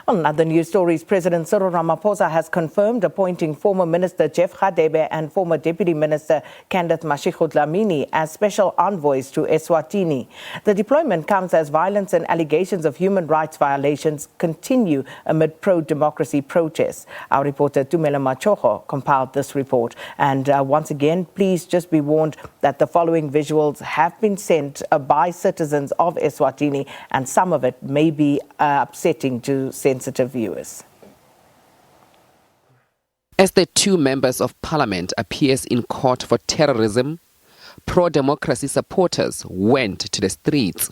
On other news stories, President Cyril Ramaphosa has confirmed appointing former Minister Jeff Radebe and former Deputy Minister Candith Mashego-Dlamini as special envoys to Eswatini. The deployment comes as violence and allegations of human rights violations continue amid pro-democracy protests. Our reporter Tumelo Machogo compiled this report. And once again, please just be warned that the following visuals have been sent by citizens of Eswatini, and some of it may be upsetting to sensitive viewers. As the two members of parliament appears in court for terrorism, pro-democracy supporters went to the streets.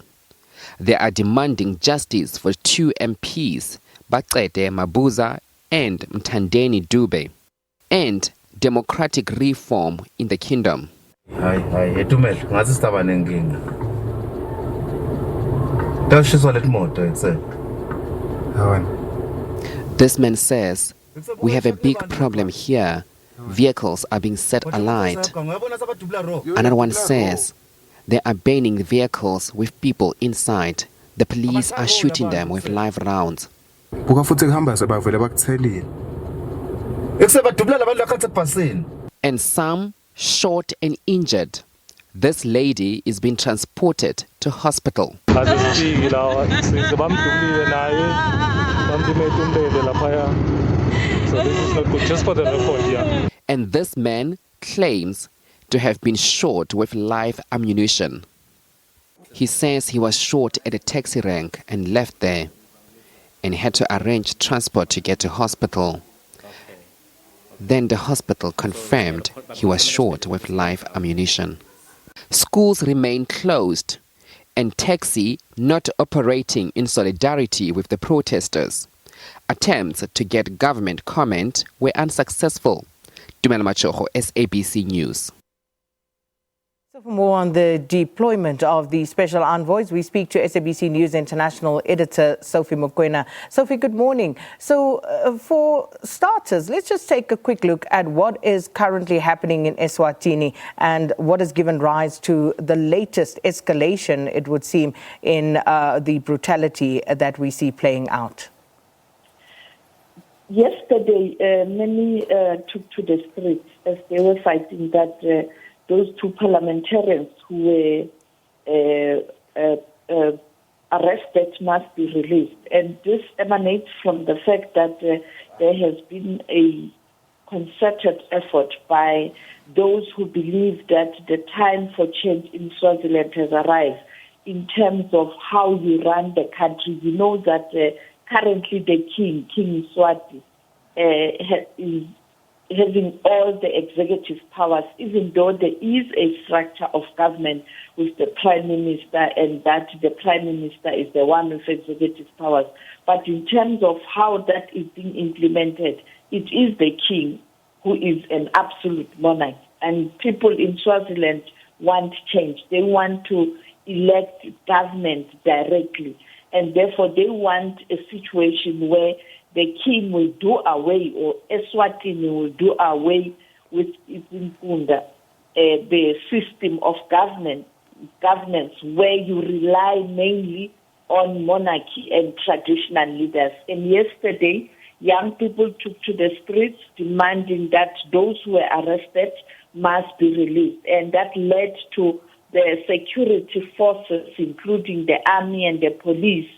They are demanding justice for two MPs, Radebe Mabuza and Mthandeni Dube, and democratic reform in the kingdom. This man says, "We have a big problem here. Vehicles are being set alight." Another one says, "They are burning vehicles with people inside. The police are shooting them with live rounds." And some shot and injured. This lady is being transported to hospital. So this is not good, just for the record here. And this man claims to have been shot with live ammunition. He says he was shot at a taxi rank and left there, and had to arrange transport to get to hospital. Then the hospital confirmed he was shot with live ammunition. Schools remain closed and taxi not operating in solidarity with the protesters. Attempts to get government comment were unsuccessful. Tumelo Machogo, SABC News. So for more on the deployment of the special envoys, we speak to SABC News International editor Sophie Mokoena. Sophie, good morning. So for starters, let's just take a quick look at what is currently happening in Eswatini and what has given rise to the latest escalation, it would seem, in the brutality that we see playing out. Yesterday, many took to the streets as they were fighting that those two parliamentarians who were arrested must be released. And this emanates from the fact that there has been a concerted effort by those who believe that the time for change in Swaziland has arrived in terms of how we run the country. We know that currently the King Mswati, is having all the executive powers, even though there is a structure of government with the Prime Minister, and that the Prime Minister is the one with executive powers. But in terms of how that is being implemented, it is the King who is an absolute monarch. And people in Swaziland want change. They want to elect government directly. And therefore they want a situation where the King will do away, or Eswatini will do away with the system of governance where you rely mainly on monarchy and traditional leaders. And yesterday, young people took to the streets demanding that those who were arrested must be released. And that led to the security forces, including the army and the police,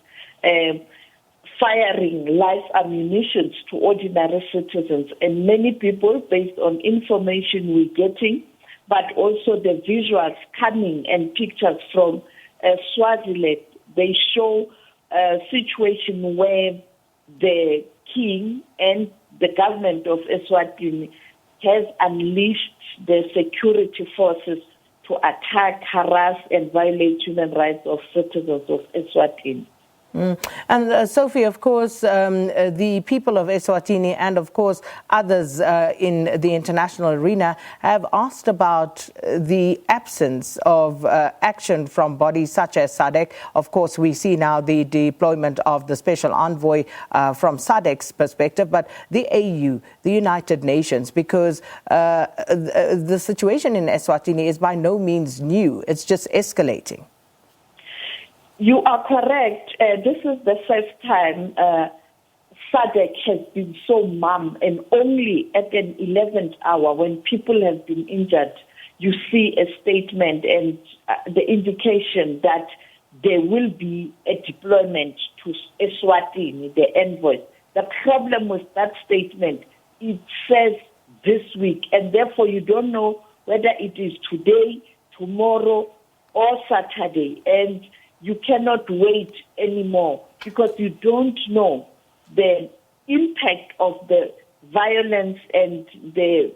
firing live ammunition to ordinary citizens. And many people, based on information we're getting, but also the visuals coming and pictures from Swaziland, they show a situation where the King and the government of Eswatini has unleashed the security forces to attack, harass, and violate human rights of citizens of Eswatini. And Sophie, of course, the people of Eswatini and, of course, others in the international arena have asked about the absence of action from bodies such as SADC. Of course, we see now the deployment of the special envoy from SADC's perspective, but the AU, the United Nations, because the situation in Eswatini is by no means new. It's just escalating. You are correct. This is the first time SADC has been so mum, and only at an 11th hour when people have been injured, you see a statement and the indication that there will be a deployment to Eswatini, the envoys. The problem with that statement, it says this week, and therefore you don't know whether it is today, tomorrow, or Saturday, and you cannot wait anymore because you don't know the impact of the violence and the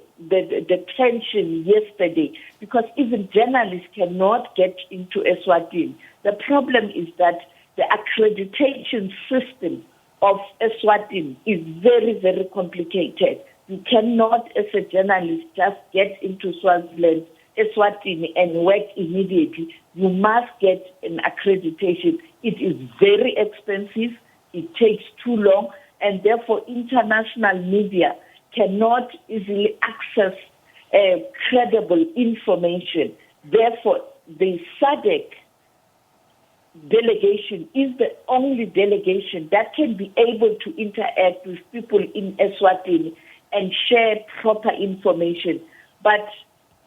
tension yesterday, because even journalists cannot get into Eswatini. The problem is that the accreditation system of Eswatini is very, very complicated. You cannot, as a journalist, just get into Swaziland, Eswatini, and work immediately. You must get an accreditation. It is very expensive. It takes too long, and therefore international media cannot easily access credible information. Therefore, the SADC delegation is the only delegation that can be able to interact with people in Eswatini and share proper information. But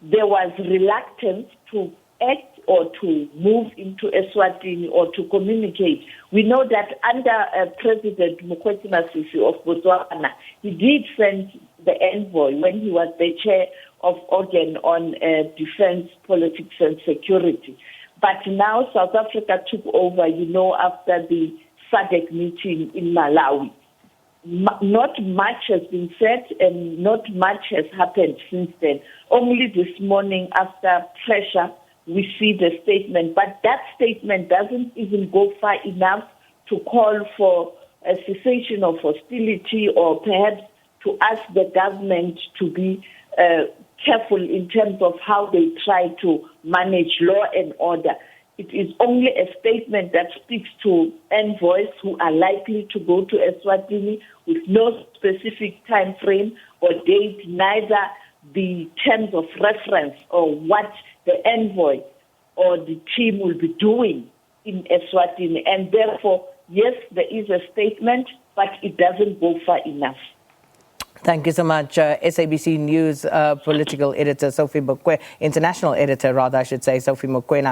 there was reluctance to act or to move into Eswatini or to communicate. We know that under President Mokgweetsi Masisi of Botswana, he did send the envoy when he was the chair of organ on defense, politics and security. But now South Africa took over, after the SADC meeting in Malawi. Not much has been said and not much has happened since then. Only this morning after pressure, we see the statement. But that statement doesn't even go far enough to call for a cessation of hostility or perhaps to ask the government to be careful in terms of how they try to manage law and order. It is only a statement that speaks to envoys who are likely to go to Eswatini with no specific time frame or date, neither the terms of reference or what the envoy or the team will be doing in Eswatini. And therefore, yes, there is a statement, but it doesn't go far enough. Thank you so much, SABC News political editor Sophie Mokoena, international editor rather, I should say, Sophie Mokoena.